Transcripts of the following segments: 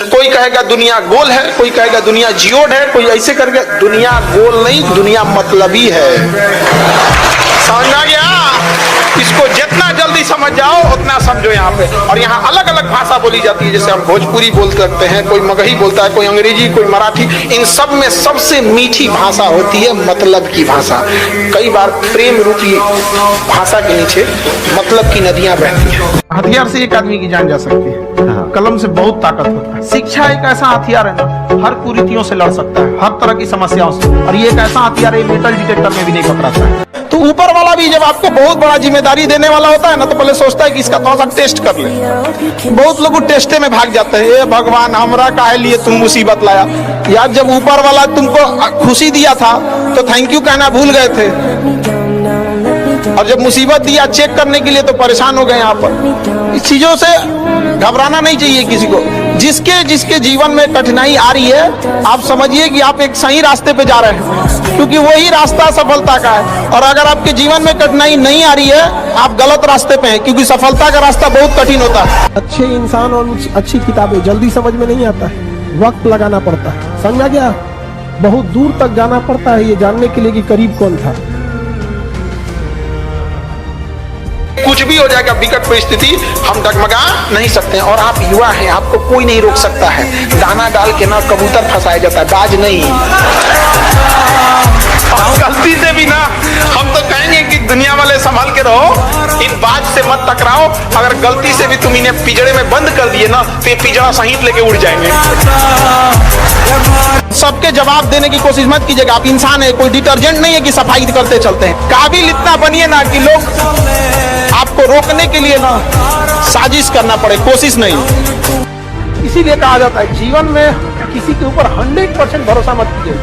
कोई कहेगा दुनिया गोल है, कोई कहेगा दुनिया जियोड है, कोई ऐसे करके। दुनिया गोल नहीं, दुनिया मतलबी है। समझ आ गया? इसको जितना जल्दी समझ जाओ उतना समझो यहाँ पे। और यहाँ अलग अलग भाषा बोली जाती है, जैसे हम भोजपुरी बोल सकते हैं, कोई मगही बोलता है, कोई अंग्रेजी, कोई मराठी। इन सब में सबसे मीठी भाषा होती है मतलब की भाषा। कई बार प्रेम रूपी भाषा के नीचे मतलब की नदियां बहती हैं। हथियार से एक आदमी की जान जा सकती है, कलम से बहुत ताकत होता है। शिक्षा एक ऐसा हथियार है ना, हर कुरीतियों से लड़ सकता है, हर तरह की समस्याओं से। और ये एक ऐसा हथियार है, मेटल डिटेक्टर में भी नहीं पकड़ाता है। तो ऊपर वाला भी जब आपको बहुत बड़ा जिम्मेदारी देने वाला होता है ना, तो पहले सोचता है कि इसका थोड़ा सा टेस्ट कर ले। बहुत लोग टेस्टे में भाग जाते हैं। भगवान हमरा काहे लिए तुम मुसीबत लाया यार। जब ऊपर वाला तुमको खुशी दिया था तो थैंक यू कहना भूल गए थे, और जब मुसीबत दिया चेक करने के लिए तो परेशान हो गए। यहाँ पर इस चीजों से घबराना नहीं चाहिए किसी को। जिसके जिसके जीवन में कठिनाई आ रही है, आप समझिए कि आप एक सही रास्ते पे जा रहे हैं, क्योंकि वही रास्ता सफलता का है। और अगर आपके जीवन में कठिनाई नहीं आ रही है, आप गलत रास्ते पे हैं, क्योंकि सफलता का रास्ता बहुत कठिन होता है। अच्छे इंसान और अच्छी किताबें जल्दी समझ में नहीं आता है, वक्त लगाना पड़ता है। समझा गया? बहुत दूर तक जाना पड़ता है ये जानने के लिए कि करीब कौन था। कुछ भी हो जाएगा, विकट परिस्थिति, हम डगमगा नहीं सकते हैं। और आप युवा हैं, आपको कोई नहीं रोक सकता है। दाना डाल के ना कबूतर फंसाया जाता है, बाज नहीं। गलती से भी ना हम तो कहेंगे कि दुनिया वाले संभाल के रहो, इन बाज से मत टकराओ। अगर गलती से भी तुम इन्हें पिंजड़े में बंद कर दिए ना, तो ये पिंजड़ा सहित लेके उड़ जाएंगे। सबके जवाब देने की कोशिश मत कीजिएगा। आप इंसान है, कोई डिटर्जेंट नहीं है कि सफाई करते चलते हैं। काबिल इतना बनिए ना कि लोग आपको रोकने के लिए ना साजिश करना पड़े, कोशिश नहीं। इसीलिए कहा जाता है जीवन में किसी के ऊपर 100% भरोसा मत कीजिए,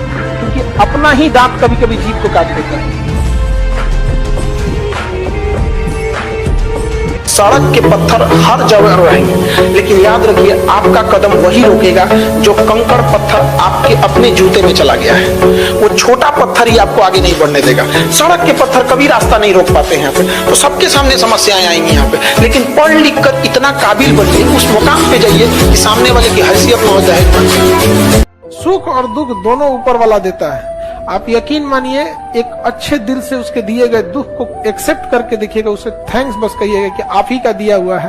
क्योंकि अपना ही दांत कभी कभी जीभ को काट देता है। सड़क के पत्थर हर जगह रहेंगे, लेकिन याद रखिए आपका कदम वही रोकेगा जो कंकड़ पत्थर आपके अपने जूते में चला गया है। वो छोटा पत्थर ही आपको आगे नहीं बढ़ने देगा। सड़क के पत्थर कभी रास्ता नहीं रोक पाते हैं यहाँ पे। तो सबके सामने समस्याएं आएंगी यहाँ पे, लेकिन पढ़ लिख कर इतना काबिल बनिए, उस मुकाम पे जाइए कि सामने वाले की हैसियत में हो जाए। सुख और दुख दोनों ऊपर वाला देता है। आप यकीन मानिए, एक अच्छे दिल से उसके दिए गए दुख को एक्सेप्ट करके देखिएगा, उसे थैंक्स बस कहिएगा कि आप ही का दिया हुआ है।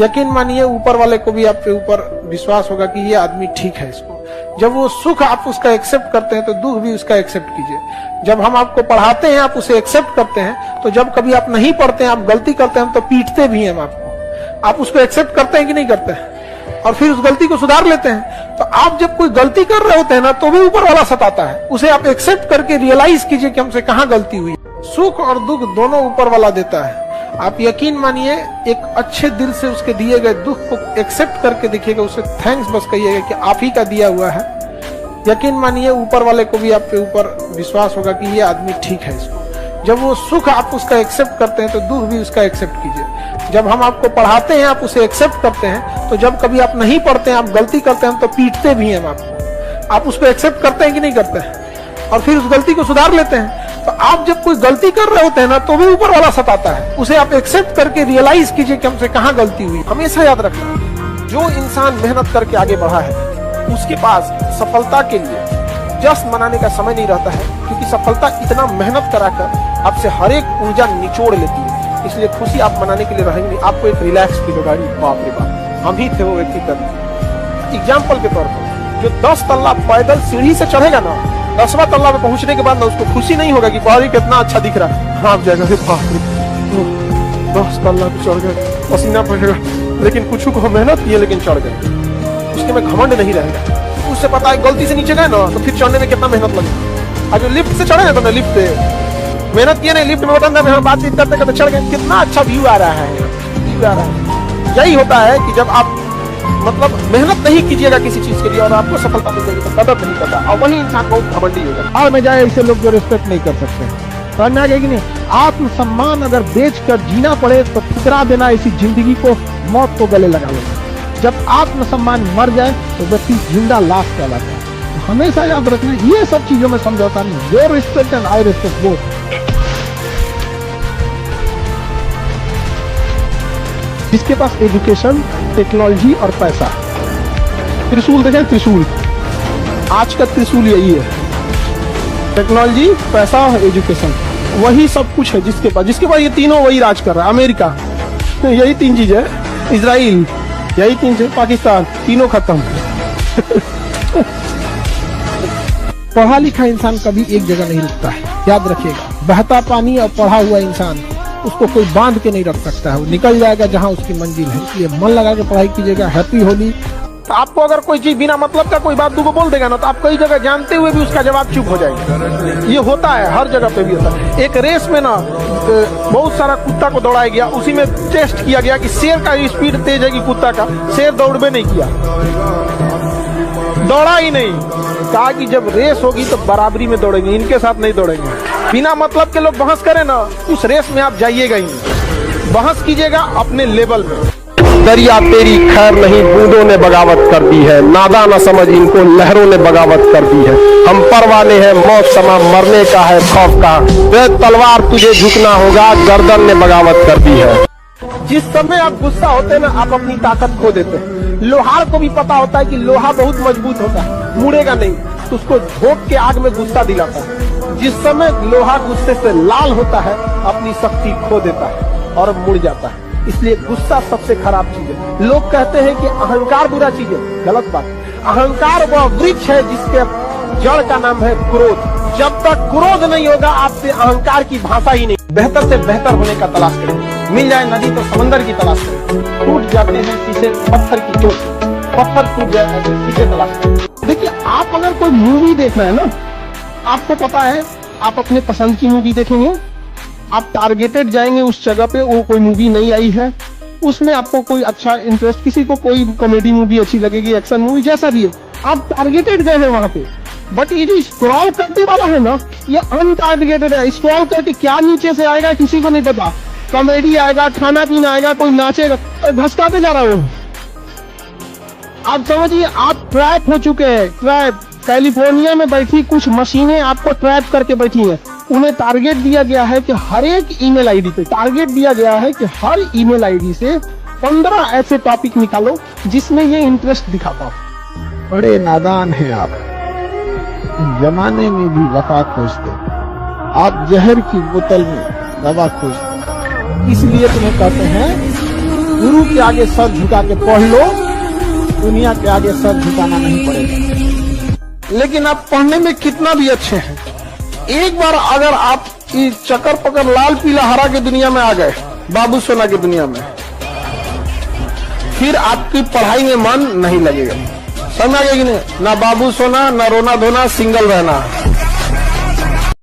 यकीन मानिए ऊपर वाले को भी आपके ऊपर विश्वास होगा कि ये आदमी ठीक है। इसको जब वो सुख आप उसका एक्सेप्ट करते हैं, तो दुख भी उसका एक्सेप्ट कीजिए। जब हम आपको पढ़ाते हैं, आप उसे एक्सेप्ट करते हैं, तो जब कभी आप नहीं पढ़ते हैं, आप गलती करते हैं, तो पीटते भी हैं हम आपको। आप उसको एक्सेप्ट करते हैं कि नहीं करते हैं, और फिर उस गलती को सुधार लेते हैं। तो आप जब कोई गलती कर रहे होते हैं ना, तो भी ऊपर वाला सताता है। उसे आप एक्सेप्ट करके रियलाइज कीजिए कि हमसे कहाँ गलती हुई। सुख और दुख दोनों ऊपर वाला देता है। आप यकीन मानिए, एक अच्छे दिल से उसके दिए गए दुख को एक्सेप्ट करके देखिएगा, उसे थैंक्स बस कहिएगा कि आप ही का दिया हुआ है। यकीन मानिए ऊपर वाले को भी आपके ऊपर विश्वास होगा कि ये आदमी ठीक है। इसको जब वो सुख आप उसका एक्सेप्ट करते हैं, तो दुख भी उसका एक्सेप्ट कीजिए। जब हम आपको पढ़ाते हैं, आप उसे एक्सेप्ट करते हैं, तो जब कभी आप नहीं पढ़ते हैं, आप गलती करते हैं, तो पीटते भी हैं हम आपको। आप उसको एक्सेप्ट करते हैं कि नहीं करते हैं, और फिर उस गलती को सुधार लेते हैं। तो आप जब कोई गलती कर रहे होते हैं ना, तो भी ऊपर वाला सताता है। उसे आप एक्सेप्ट करके रियलाइज कीजिए कि हमसे कहाँ गलती हुई। हमेशा याद रखना, जो इंसान मेहनत करके आगे बढ़ा है, उसके पास सफलता के लिए जश्न मनाने का समय नहीं रहता है, क्योंकि सफलता इतना मेहनत कराकर आपसे हर एक ऊर्जा निचोड़ लेती है। इसलिए खुशी आप मनाने के लिए रहेंगे, आपको एक रिलैक्स फील होगा। बाप रे बाप, हम ही थे वो व्यक्ति कर। एग्जाम्पल के तौर पर जो 10 तल्ला पैदल सीढ़ी से चढ़ेगा ना, 10वां तल्ला पे पहुंचने के बाद ना उसको खुशी नहीं होगा कि बाहर कितना अच्छा दिख रहा है। हाँ, आप जाएगा 10 तल्ला पे चढ़ गए, पसीना पड़ेगा, लेकिन कुछ को मेहनत की है, लेकिन चढ़ गए, उसके में घमंड नहीं रहेगा। उससे पता है गलती से नीचे गए ना, तो फिर चढ़ने में कितना मेहनत लगेगा। आज लिफ्ट से चढ़े ना, तो लिफ्ट से मेहनत किए नहीं, लिफ्ट में बटन दबा, बातचीत करते करते चढ़ गए, कितना अच्छा व्यू आ रहा है, व्यू आ रहा है। यही होता है कि जब आप मतलब मेहनत नहीं कीजिएगा किसी चीज के लिए और आपको सफलता मिलेगी, तो कदर नहीं करता, और वही इंसान बहुत घमंडी होगा। और में जाए ऐसे लोग जो रिस्पेक्ट नहीं कर सकते, समझ में आ गया कि नहीं। आत्मसम्मान अगर बेचकर जीना पड़े, तो ठुकरा देना ऐसी जिंदगी को, मौत को गले लगा लेना। जब आत्मसम्मान मर जाए, तो व्यक्ति जिंदा लाश कहलाता है। हमेशा याद रखना, ये सब चीजों में समझौता नहीं। Your respect and I respect both. जिसके पास एजुकेशन, टेक्नोलॉजी और पैसा, त्रिशूल देखें, त्रिशूल, आज का त्रिशूल यही है। टेक्नोलॉजी, पैसा, एजुकेशन, वही सब कुछ है जिसके पास ये तीनों वही राज कर रहा है। अमेरिका, यही 3 चीज है। इजराइल, यही 3 चीज। पाकिस्तान, तीनों खत्म। पढ़ा लिखा इंसान कभी एक जगह नहीं रुकता है, याद रखिएगा। बहता पानी और पढ़ा हुआ इंसान, उसको कोई बांध के नहीं रख सकता है, वो निकल जाएगा जहां उसकी मंजिल है। इसलिए मन लगा के पढ़ाई कीजिएगा। हैप्पी होली। तो आपको अगर कोई चीज बिना मतलब का कोई बात दूगो बोल देगा ना, तो आप कई जगह जानते हुए भी उसका जवाब चुप हो जाएगा। ये होता है, हर जगह पे भी होता है। एक रेस में ना बहुत सारा कुत्ता को दौड़ाया गया, उसी में टेस्ट किया गया कि शेर का स्पीड तेज है कि कुत्ता का। शेर दौड़बे नहीं किया, दौड़ा ही नहीं। कहा कि जब रेस होगी तो बराबरी में दौड़ेंगे, इनके साथ नहीं दौड़ेंगे। बिना मतलब के लोग बहस करें ना, उस रेस में आप जाइएगा ही नहीं। बहस कीजिएगा अपने लेवल में। दरिया तेरी खैर नहीं, बूंदों ने बगावत कर दी है। नादा न समझ इनको, लहरों ने बगावत कर दी है। हम परवाने हैं, मौत समा मरने का है खौफ का। तलवार तुझे झुकना होगा, गर्दन ने बगावत कर दी है। जिस समय आप गुस्सा होते हैं ना, आप अपनी ताकत खो देते हैं। लोहार को भी पता होता है कि लोहा बहुत मजबूत होता है, मुड़ेगा नहीं, तो उसको झोंक के आग में गुस्सा दिलाता है। जिस समय लोहा गुस्से से लाल होता है, अपनी शक्ति खो देता है और मुड़ जाता है। इसलिए गुस्सा सबसे खराब चीज है। लोग कहते हैं कि अहंकार बुरा चीज है, गलत बात। अहंकार वह वृक्ष है जिसके जड़ का नाम है क्रोध। जब तक क्रोध नहीं होगा, आपसे अहंकार की भाषा ही नहीं। बेहतर से बेहतर होने का तलाश करें। मिल जाए नदी तो समंदर की तलाश करें। टूट जाते हैं शीशे पत्थर की चोट, पत्थर टूट जाए ऐसे शीशे तलाश करें। देखिए, आप अगर कोई मूवी देखना है ना, आपको पता है, आप अपने पसंद की मूवी देखेंगे, आप टारगेटेड जाएंगे उस जगह पे। वो कोई मूवी नहीं आई है, उसमें आपको कोई अच्छा इंटरेस्ट, किसी को कोई कॉमेडी मूवी अच्छी लगेगी, एक्शन मूवी, जैसा भी है, आप टारगेटेड गए हैं वहां पे। बट ये जो स्क्रॉल करने वाला है ना, ये अनटारगेटेड है। स्क्रॉल करके क्या नीचे से आएगा किसी को नहीं पता। कॉमेडी आएगा, खाना पीना आएगा, कोई नाचेगा, घसकाते जा रहा हो। आप समझिए, आप ट्रैप हो चुके हैं। ट्रैप, कैलिफोर्निया में बैठी कुछ मशीनें आपको ट्रैप करके बैठी हैं। उन्हें टारगेट दिया गया है कि हर एक ईमेल आईडी पे टारगेट दिया गया है कि हर ईमेल आईडी से 15 ऐसे टॉपिक निकालो जिसमें ये इंटरेस्ट दिखाता हो। बड़े नादान हैं आप, जमाने में भी वफा खोजते, आप जहर की बोतल में दवा खोजते। इसलिए तुम्हें कहते हैं, गुरु के आगे सर झुका के पढ़ लो, दुनिया के आगे सर झुकाना नहीं पड़ेगा। लेकिन आप पढ़ने में कितना भी अच्छे हैं, एक बार अगर आप इस चक्कर पकड़ लाल पीला हरा की दुनिया में आ गए, बाबू सोना की दुनिया में, फिर आपकी पढ़ाई में मन नहीं लगेगा। समझ आ गया कि नहीं? ना बाबू सोना, ना रोना धोना, सिंगल रहना।